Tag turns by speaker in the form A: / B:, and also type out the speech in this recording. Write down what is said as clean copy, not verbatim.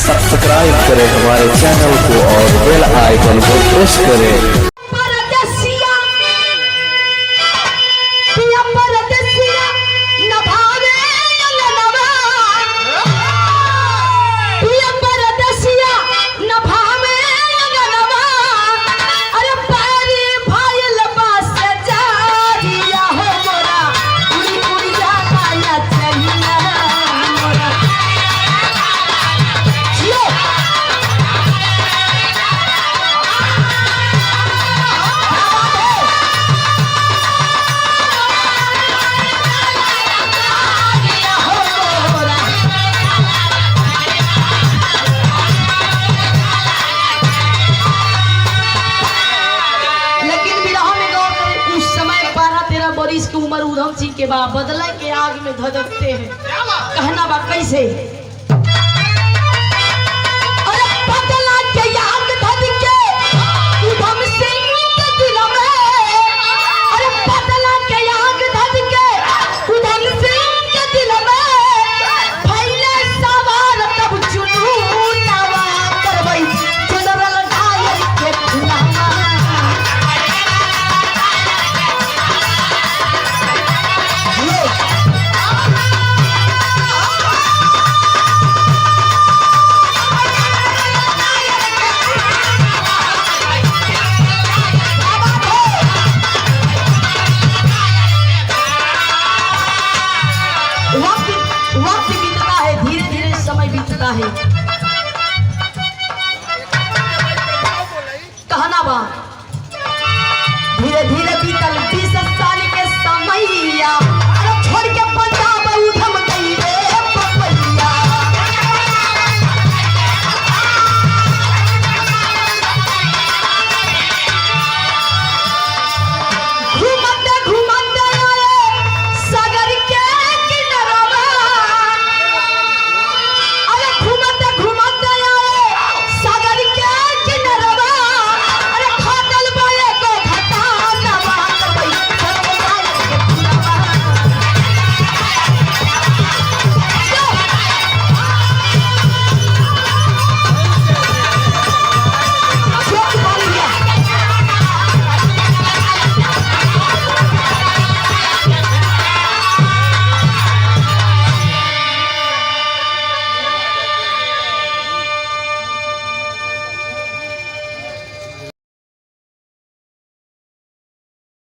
A: Subscribe करें हमारे channel को और बेल आइकन को प्रेस करें।
B: की उम्र उधम सिंह के बाद बदला के आग में धधकते हैं। कहना बा कैसे अरे बदला के आग धधके उधम सिंह के दिल में, अरे बदला के आग धधके उधम सिंह के दिल में, पहले सवार तब जुनून नवा करवई जनरल घायल के खुलामा। वक्त बीतता है, धीरे धीरे समय बीतता है। कहना बा धीरे धीरे बीतल 20 साल के समैया।